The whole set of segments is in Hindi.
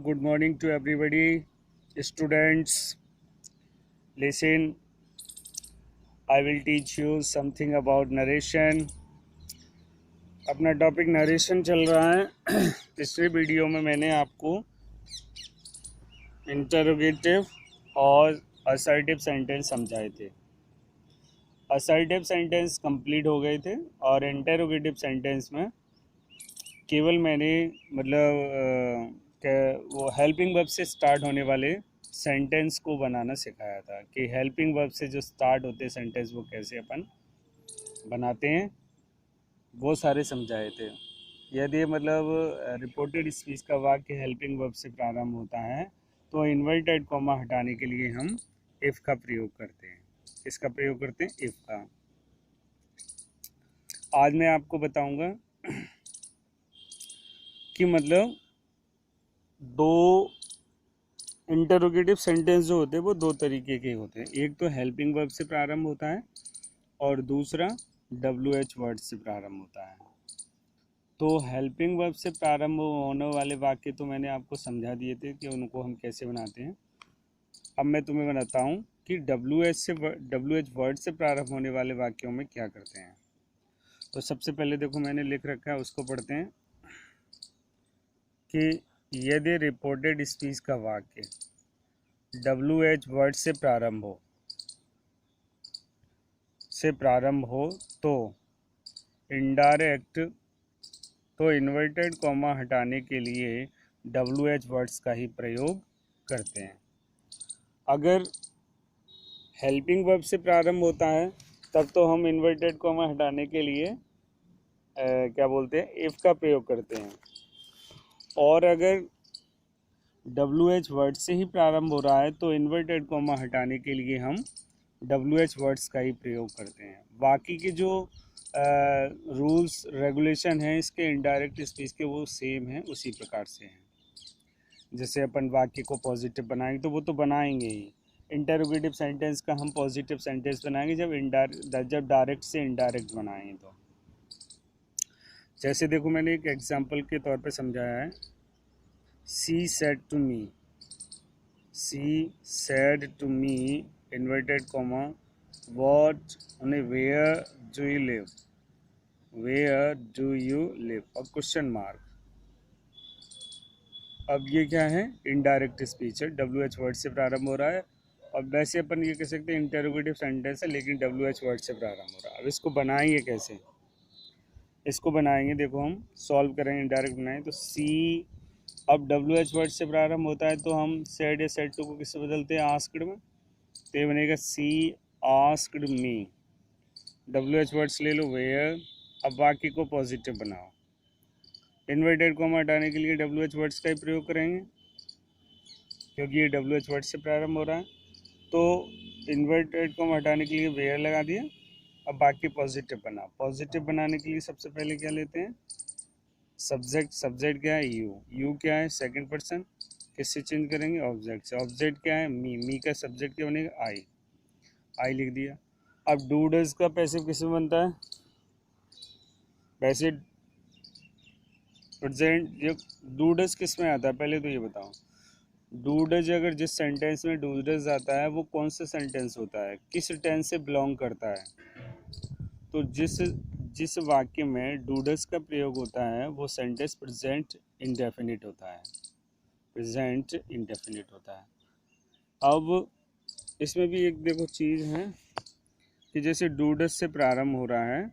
Good morning to everybody. Students, listen. I will teach you something about narration. अपना टॉपिक नरेशन चल रहा है। पिछले वीडियो में मैंने आपको इंटरोगेटिव और असर्टिव सेंटेंस समझाए थे। असर्टिव सेंटेंस कंप्लीट हो गए थे और इंटरोगेटिव सेंटेंस में केवल मैंने वो हेल्पिंग वर्ब से स्टार्ट होने वाले सेंटेंस को बनाना सिखाया था कि हेल्पिंग वर्ब से जो स्टार्ट होते सेंटेंस वो कैसे अपन बनाते हैं, वो सारे समझाए थे। यदि रिपोर्टेड स्पीच का वाक्य हेल्पिंग वर्ब से प्रारंभ होता है तो इन्वर्टेड कॉमा हटाने के लिए हम इफ़ का प्रयोग करते हैं। इसका प्रयोग करते हैं इफ़ का। आज मैं आपको बताऊंगा कि दो इंटरोगेटिव सेंटेंस जो होते हैं वो दो तरीके के होते हैं। एक तो हेल्पिंग वर्ब से प्रारंभ होता है और दूसरा WH वर्ड से प्रारंभ होता है। तो हेल्पिंग वर्ब से प्रारंभ होने वाले वाक्य तो मैंने आपको समझा दिए थे कि उनको हम कैसे बनाते हैं। अब मैं तुम्हें बताता हूँ कि WH वर्ड से प्रारंभ होने वाले वाक्यों में क्या करते हैं। तो सबसे पहले देखो मैंने लिख रखा है, उसको पढ़ते हैं कि यदि रिपोर्टेड स्पीच का वाक्य WH वर्ड से प्रारंभ हो तो इन्वर्टेड कॉमा हटाने के लिए WH वर्ड्स का ही प्रयोग करते हैं। अगर हेल्पिंग वर्ब से प्रारंभ होता है तब तो हम इन्वर्टेड कॉमा हटाने के लिए क्या बोलते हैं, इफ़ का प्रयोग करते हैं। और अगर WH वर्ड से ही प्रारंभ हो रहा है तो इन्वर्टेड कॉमा हटाने के लिए हम WH वर्ड्स का ही प्रयोग करते हैं। बाकी के जो रूल्स रेगुलेशन हैं इसके इनडायरेक्ट स्पीच के वो सेम हैं, उसी प्रकार से हैं। जैसे अपन वाक्य को पॉजिटिव बनाएंगे तो वो तो बनाएंगे ही। इंटरोगेटिव सेंटेंस का हम पॉजिटिव सेंटेंस बनाएंगे जब डायरेक्ट से इनडायरेक्ट बनाएंगे। तो जैसे देखो मैंने एक एग्जांपल के तौर पे समझाया है। She said to me inverted comma what where do you live और क्वेश्चन मार्क। अब ये क्या है, इनडायरेक्ट स्पीच है, WH वर्ड से प्रारंभ हो रहा है। और वैसे अपन ये कह सकते हैं इंटरोगेटिव सेंटेंस है लेकिन WH वर्ड से प्रारंभ हो रहा है। अब इसको बनाएंगे कैसे, इसको बनाएंगे देखो हम सॉल्व करेंगे, इनडायरेक्ट बनाएंगे तो अब WH वर्ड से प्रारंभ होता है तो हम सेड या सेड टू को किससे बदलते हैं, आस्क्ड में। तो ये बनेगा she asked me. WH words ले लो वेयर। अब बाकी को पॉजिटिव बनाओ। इन्वर्टेड कॉमा हटाने के लिए WH वर्ड्स का ही प्रयोग करेंगे क्योंकि ये WH वर्ड से प्रारंभ हो रहा है। तो इन्वर्टेड कॉमा हटाने के लिए वेयर लगा दिया। अब बाकी पॉजिटिव बनाओ। पॉजिटिव बनाने के लिए सबसे पहले क्या लेते हैं, सब्जेक्ट क्या है, यू क्या है, सेकंड पर्सन, किससे चेंज करेंगे, ऑब्जेक्ट से। ऑब्जेक्ट क्या है, मी का सब्जेक्ट क्या बनेगा, आई लिख दिया। अब डू डज का पैसिव किस में बनता है, वैसे प्रेजेंट। ये डू डज किस में आता है पहले तो ये बताओ। डू डज अगर जिस सेंटेंस में डू डज आता है वो कौन सा सेंटेंस होता है, किस टेंस से बिलोंग करता है। तो जिस वाक्य में डू डज का प्रयोग होता है वो सेंटेंस प्रेजेंट इंडेफिनिट होता है, प्रेजेंट इंडेफिनिट होता है। अब इसमें भी एक देखो चीज़ है कि जैसे डू डज से प्रारंभ हो रहा है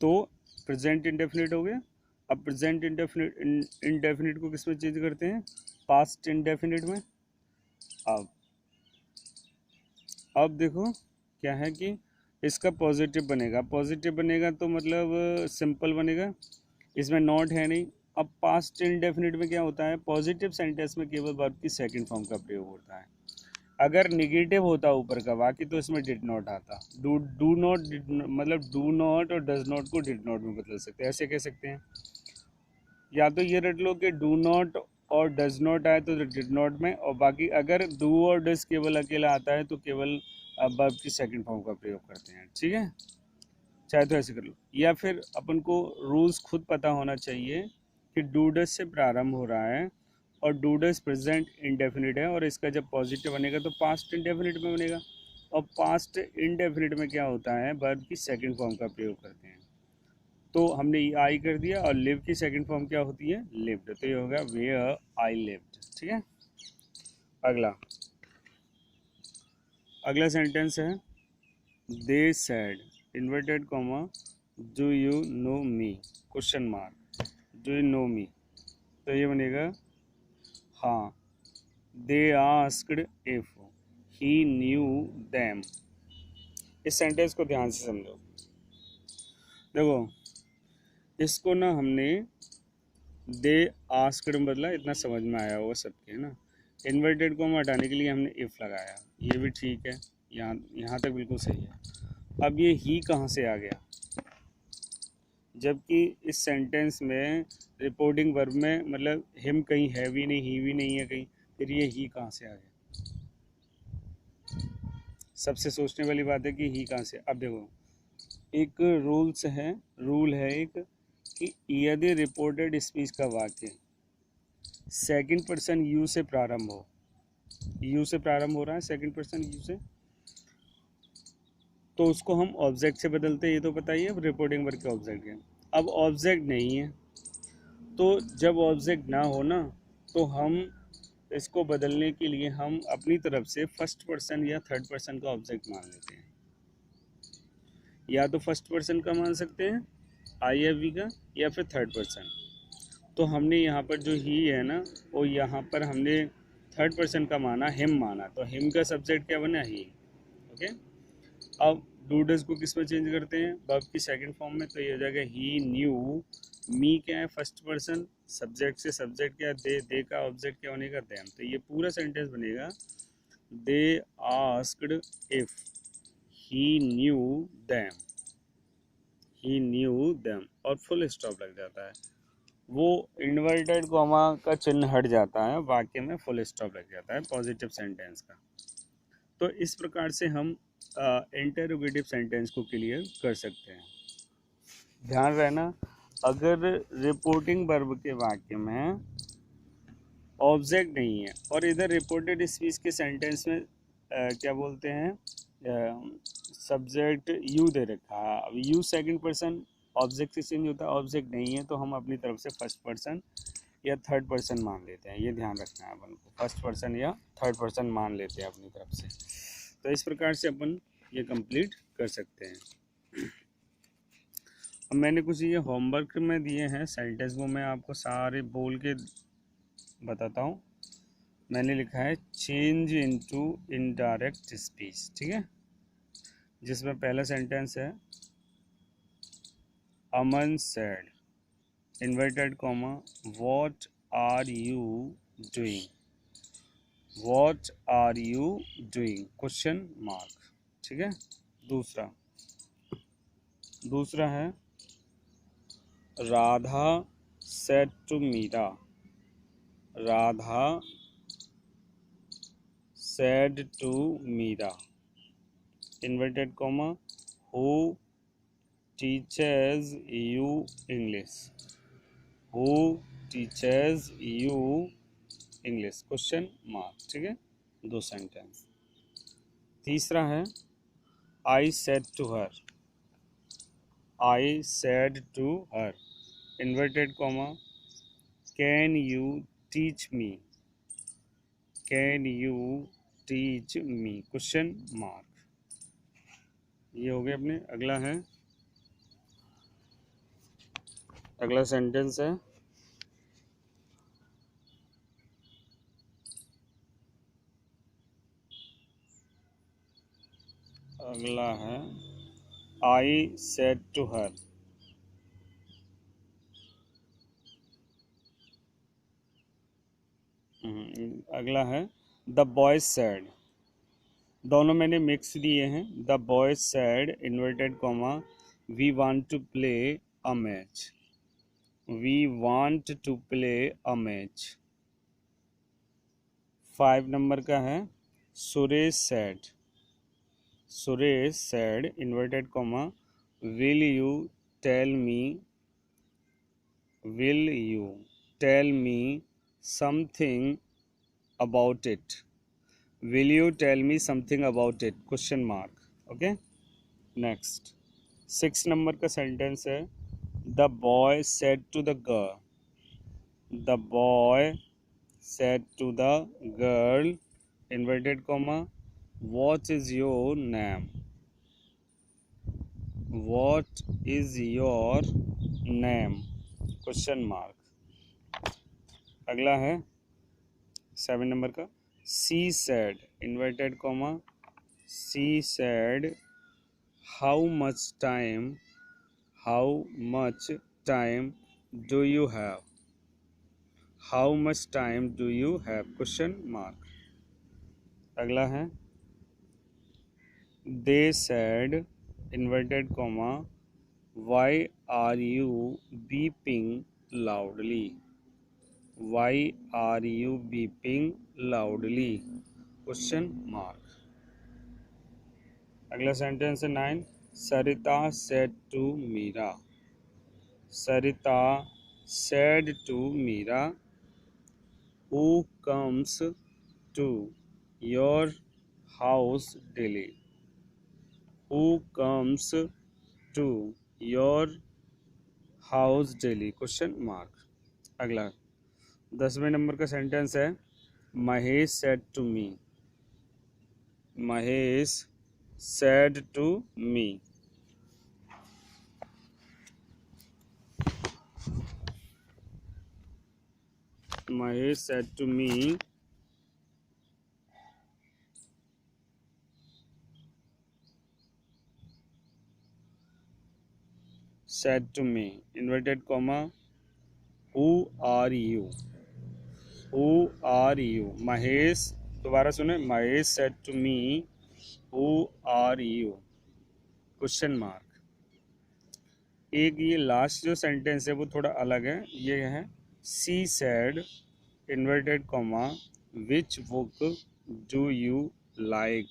तो प्रेजेंट इंडेफिनिट हो गया। अब प्रेजेंट इंडेफिनिट को किस में चेंज करते हैं, पास्ट इंडेफिनिट में। अब देखो क्या है कि इसका पॉजिटिव बनेगा तो सिंपल बनेगा, इसमें नॉट है नहीं। अब पास्ट इंडेफिनिट में क्या होता है, पॉजिटिव सेंटेंस में केवल वर्ब की सेकंड फॉर्म का प्रयोग होता है। अगर निगेटिव होता ऊपर का वाक्य तो इसमें डिड नॉट आता। डू नॉट और डज नॉट को डिड नॉट में बदल सकते हैं। ऐसे कह सकते हैं, या तो ये रट लो कि डू नॉट और डज नॉट आए तो डिड नॉट में, और बाकी अगर डू और डज केवल अकेला आता है तो केवल वर्ब की सेकंड फॉर्म का प्रयोग करते हैं। ठीक है, चाहे तो ऐसे कर लो। या फिर अपन को रूल्स खुद पता होना चाहिए कि डू डज से प्रारंभ हो रहा है और डू डज प्रेजेंट इंडेफिनिट है, और इसका जब पॉजिटिव बनेगा तो पास्ट इंडेफिनिट में बनेगा। और पास्ट इंडेफिनिट में क्या होता है, वर्ब की सेकंड फॉर्म का प्रयोग करते हैं। तो हमने आई कर दिया, और लिव की सेकंड फॉर्म क्या होती है, लिव्ड, तो ये होगा वेयर आई लिव्ड। ठीक है, अगला अगला सेंटेंस है they said inverted comma do you know me question mark, do you know me, तो ये बनेगा हाँ। They asked if he knew them. इस सेंटेंस को ध्यान से समझो। देखो, इसको ना हमने दे आस्क्ड बदला, इतना समझ में आया होगा सबके, है ना। इन्वर्टेड को हम हटाने के लिए हमने इफ़ लगाया, ये भी ठीक है, यहाँ यहाँ तक बिल्कुल सही है। अब ये ही कहाँ से आ गया, जबकि इस सेंटेंस में रिपोर्टिंग वर्ब में मतलब हिम कहीं है भी नहीं, ही भी नहीं है कहीं, फिर ये ही कहाँ से आ गया। सबसे सोचने वाली बात है कि ही कहाँ से। अब देखो, एक रूल है एक, कि यदि रिपोर्टेड स्पीच का वाक्य सेकंड पर्सन यू से प्रारंभ हो, यू से प्रारंभ हो रहा है, सेकंड पर्सन यू से, तो उसको हम ऑब्जेक्ट से बदलते हैं, ये तो पता ही है, रिपोर्टिंग वर्ब का ऑब्जेक्ट है। अब ऑब्जेक्ट नहीं है, तो जब ऑब्जेक्ट ना हो ना, तो हम इसको बदलने के लिए हम अपनी तरफ से फर्स्ट पर्सन या थर्ड पर्सन का ऑब्जेक्ट मान लेते हैं। या तो फर्स्ट पर्सन का मान सकते हैं आई एफ वी का, या फिर थर्ड पर्सन। तो हमने यहाँ पर जो ही है ना, वो यहाँ पर हमने थर्ड पर्सन का माना, हिम माना, तो हिम का सब्जेक्ट क्या बना, ही। ओके, अब डू डज को किस में चेंज करते हैं, वर्ब की सेकंड फॉर्म में, तो ये हो जाएगा ही न्यू। मी क्या है, फर्स्ट पर्सन, सब्जेक्ट से सब्जेक्ट क्या, दे का ऑब्जेक्ट क्या बनेगा, देम। तो ये पूरा सेंटेंस बनेगा दे asked if he knew them, he knew them, और फुल स्टॉप लग जाता है। वो इन्वर्टेड कॉमा का चिन्ह हट जाता है, वाक्य में फुल स्टॉप लग जाता है पॉजिटिव सेंटेंस का। तो इस प्रकार से हम इंटरोगेटिव सेंटेंस को क्लियर कर सकते हैं। ध्यान रहना, अगर रिपोर्टिंग वर्ब के वाक्य में ऑब्जेक्ट नहीं है, और इधर रिपोर्टेड स्पीच के सेंटेंस में क्या बोलते हैं, सब्जेक्ट यू दे रखा है, अब यू सेकंड पर्सन ऑब्जेक्ट से चेंज होता है, ऑब्जेक्ट नहीं है, तो हम अपनी तरफ से फर्स्ट पर्सन या थर्ड पर्सन मान लेते हैं। ये ध्यान रखना है अपन को, फर्स्ट पर्सन या थर्ड पर्सन मान लेते हैं अपनी तरफ से। तो इस प्रकार से अपन ये कंप्लीट कर सकते हैं। अब मैंने कुछ ये होमवर्क में दिए हैं सेंटेंस, वो मैं आपको सारे बोल के बताता हूँ। मैंने लिखा है चेंज इनटू इनडायरेक्ट स्पीच, ठीक है, जिसमें पहला सेंटेंस है Aman said inverted comma what are you doing, what are you doing question mark. ठीक है, दूसरा है Radha said to Meera, Radha said to Meera inverted comma who teaches you English, who teaches you English question mark. ठीक है, दो सेंटेंस। तीसरा है I said to her, I said to her inverted comma can you teach me, can you teach me question mark. ये हो गया अपने। अगला सेंटेंस है आई सेड टू हर। अगला है द बॉयज सैड, दोनों मैंने मिक्स दिए हैं। The boys said inverted comma we want to play a match, we want to play a match. 5 number का है Suresh said inverted comma will you tell me, will you tell me something about it. Will you tell me something about it? Question mark. Okay. Next. 6 number का सेंटेंस है The boy said to the girl. The boy said to the girl, inverted comma, what is your name? What is your name? Question mark. अगला है 7 नंबर का she said, inverted comma, she said, how much time do you have? How much time do you have? Question mark. अगला है they said, inverted comma, why are you beeping loudly? Why are you beeping loudly? Question mark. अगला सेंटेंस है 9 सरिता said to Meera. Sarita said to Meera, who comes to your house daily? Who comes to your house daily? Question mark. अगला 10वें नंबर का सेंटेंस है Mahesh said to me. Mahesh said to me. Mahesh said to me. Said to me, inverted comma, who are you? Who are you? Mahesh, दोबारा सुने, Mahesh said to me, who are you? Question mark. एक ये लास्ट जो सेंटेंस है वो थोड़ा अलग है. ये है she said, inverted comma, which book do you like?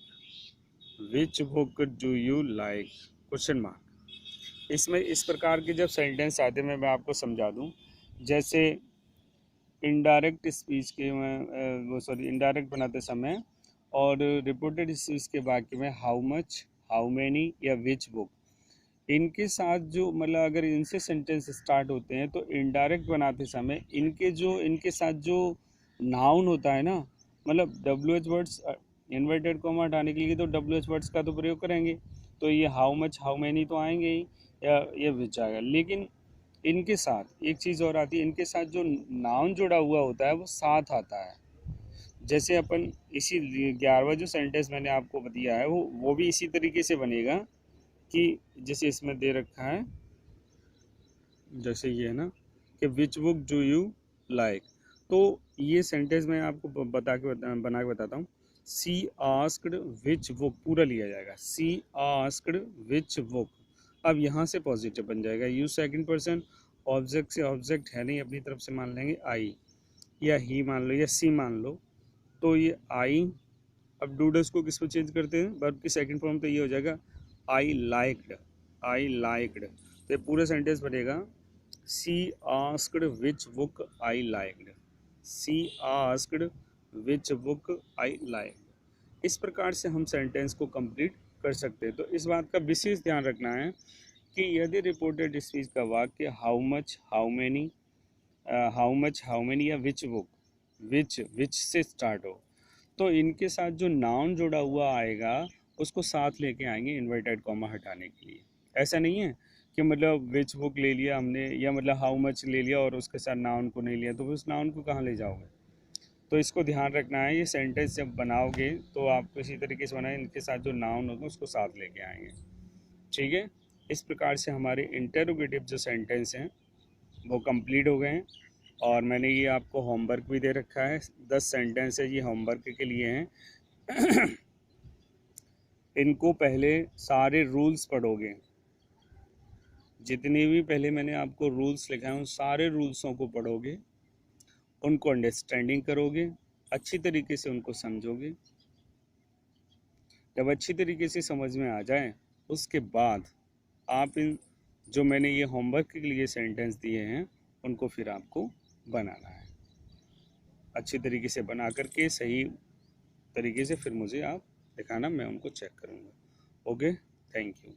Which book do you like? Question mark. इसमें इस प्रकार के जब सेंटेंस आते हैं मैं आपको समझा दूं. जैसे इनडायरेक्ट स्पीच के इनडायरेक्ट बनाते समय और रिपोर्टेड स्पीच के वाक्य में हाउ मच, हाउ मैनी या विच बुक, इनके साथ जो मतलब अगर इनसे सेंटेंस स्टार्ट होते हैं तो इनडायरेक्ट बनाते समय इनके साथ जो नाउन होता है ना, मतलब WH वर्ड्स इन्वर्टेड कॉमा हटाने के लिए तो WH वर्ड्स का तो प्रयोग करेंगे. तो ये हाउ मच, हाउ मैनी तो आएंगे ही, या ये विच आएगा. लेकिन इनके साथ एक चीज़ और आती है, इनके साथ जो नाउन जुड़ा हुआ होता है वो साथ आता है. जैसे अपन इसी 11वां जो सेंटेंस मैंने आपको दिया है वो भी इसी तरीके से बनेगा कि जैसे इसमें दे रखा है, जैसे ये है ना कि which book do you like. तो ये सेंटेंस मैं आपको बना के बताता हूँ. सी आस्क्ड विच बुक पूरा लिया जाएगा. सी आस्क्ड विच बुक. अब यहाँ से पॉजिटिव बन जाएगा. यू सेकंड पर्सन, ऑब्जेक्ट से ऑब्जेक्ट है नहीं, अपनी तरफ से मान लेंगे आई, या ही मान लो या सी मान लो. तो ये आई, अब डूडस को किस पर चेंज करते हैं, वर्ब की सेकंड फॉर्म. तो ये हो जाएगा आई लाइक्ड. I liked. तो ये पूरा सेंटेंस बनेगा she asked which book I liked. She asked which book I liked. इस प्रकार से हम सेंटेंस को कंप्लीट कर सकते हैं. तो इस बात का विशेष ध्यान रखना है कि यदि रिपोर्टेड स्पीच का वाक्य हाउ मच, हाउ मैनी, या विच बुक, विच से स्टार्ट हो तो इनके साथ जो नाउन जुड़ा हुआ आएगा उसको साथ लेके आएंगे इन्वर्टेड कॉमा हटाने के लिए. ऐसा नहीं है कि मतलब विच बुक ले लिया हमने या मतलब हाउ मच ले लिया और उसके साथ नाउन को नहीं लिया, तो उस नाउन को कहाँ ले जाओगे. तो इसको ध्यान रखना है. ये सेंटेंस जब बनाओगे तो आप इसी तरीके से बनाए, इनके साथ जो नाउन होगा उसको साथ लेके आएंगे. ठीक है. इस प्रकार से हमारे इंटरोगेटिव जो सेंटेंस हैं वो कंप्लीट हो गए हैं. और मैंने ये आपको होमवर्क भी दे रखा है. 10 सेंटेंस है, ये होमवर्क के लिए हैं. इनको पहले सारे रूल्स पढ़ोगे, जितने भी पहले मैंने आपको रूल्स लिखाए हैं उन सारे रूल्सों को पढ़ोगे, उनको अंडरस्टैंडिंग करोगे, अच्छी तरीके से उनको समझोगे. जब अच्छी तरीके से समझ में आ जाए उसके बाद आप इन जो मैंने ये होमवर्क के लिए सेंटेंस दिए हैं उनको फिर आपको बनाना है. अच्छी तरीके से बना करके सही तरीके से फिर मुझे आप दिखाना, मैं उनको चेक करूँगा। Okay, thank you.